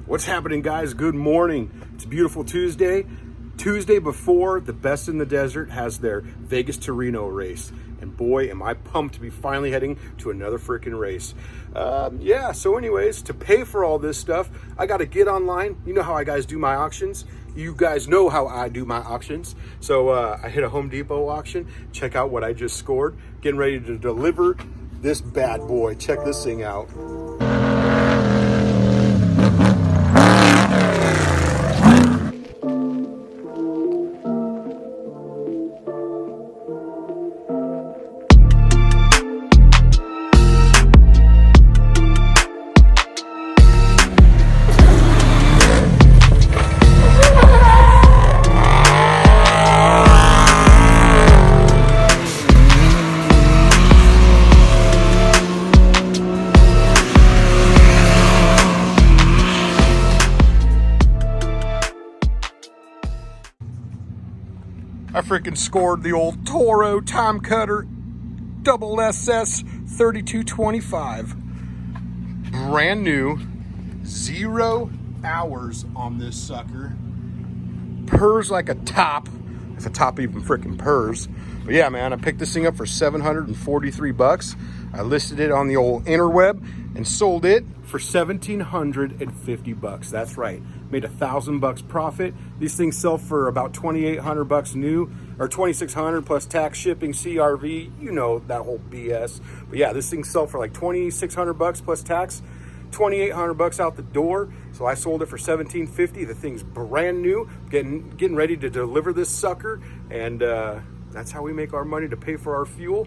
What's happening, guys? Good morning. It's a beautiful Tuesday. Tuesday before the Best in the Desert has their Vegas to Reno race. And boy, am I pumped to be finally heading to another freaking race. So anyways, to pay for all this stuff, I got to get online. You know how I guys do my auctions. You guys know how I do my auctions. So I hit a Home Depot auction. Check out what I just scored. Getting ready to deliver this bad boy. Check this thing out. I freaking scored the old Toro Time Cutter Double SS 3225. Brand new, 0 hours on this sucker. Purrs like a top, if a top even freaking purrs. But yeah, man, I picked this thing up for 743 bucks. I listed it on the old interweb and sold it for 1,750 bucks. That's right. Made $1,000 profit. These things sell for about 2,800 bucks new, or 2,600 plus tax, shipping, CRV, you know, that whole BS. But yeah, this thing sell for like 2,600 bucks plus tax, 2,800 bucks out the door. So I sold it for 1,750. The thing's brand new, getting ready to deliver this sucker. And that's how we make our money to pay for our fuel.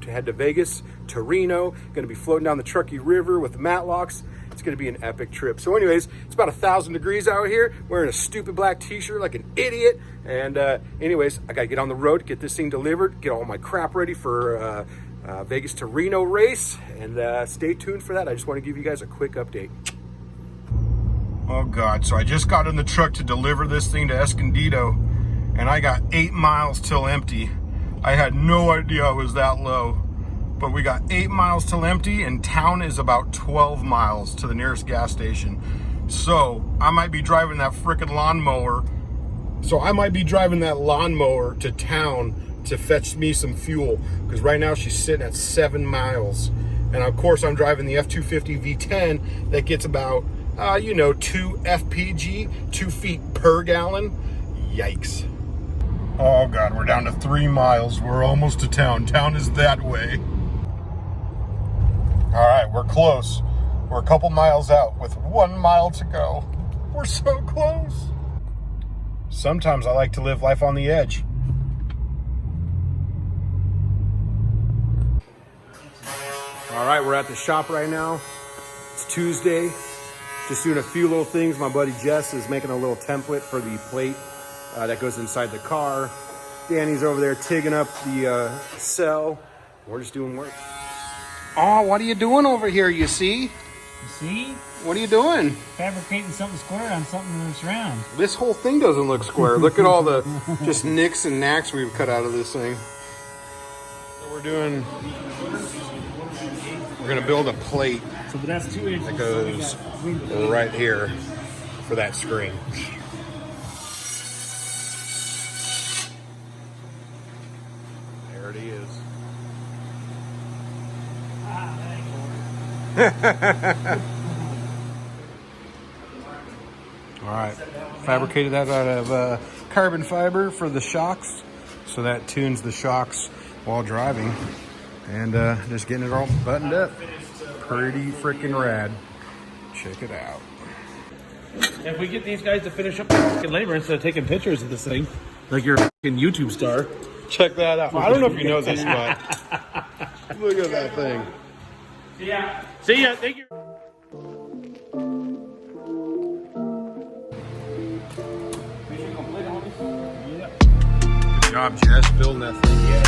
To head to Vegas, to Reno. Gonna be floating down the Truckee River with the Matlocks. It's gonna be an epic trip. So anyways, it's about 1,000 degrees out here, wearing a stupid black t-shirt like an idiot. And anyways, I gotta get on the road, get this thing delivered, get all my crap ready for Vegas to Reno race. And stay tuned for that. I just wanna give you guys a quick update. Oh God, so I just got in the truck to deliver this thing to Escondido, and I got 8 miles till empty. I had no idea I was that low, but we got 8 miles till empty, and town is about 12 miles to the nearest gas station. So I might be driving that frickin' lawnmower. To town to fetch me some fuel, because right now she's sitting at 7 miles. And of course I'm driving the F250 V10 that gets about, 2 FPG, 2 feet per gallon. Yikes. Oh God, we're down to 3 miles. We're almost to town. Town is that way. All right, we're close. We're a couple miles out with 1 mile to go. We're so close. Sometimes I like to live life on the edge. All right, we're at the shop right now. It's Tuesday. Just doing a few little things. My buddy Jess is making a little template for the plate that goes inside the car. Danny's over there tigging up the cell. We're just doing work. Oh, what are you doing over here, you see? You see? What are you doing? Fabricating something square on something that's round. This whole thing doesn't look square. Look at all the just nicks and knacks we've cut out of this thing. So we're gonna build a plate So but that's 2 inches. that goes right here for that screen. There it is. All right, fabricated that out of carbon fiber for the shocks, so that tunes the shocks while driving, and just getting it all buttoned up. Pretty freaking rad. Check it out. If we get these guys to finish up the fucking labor instead of taking pictures of this thing, like you're a fucking YouTube star. Check that out. I don't know if you know this, but look at that thing. Yeah. See ya. Thank you. Good job, Jess, building that thing. Yeah.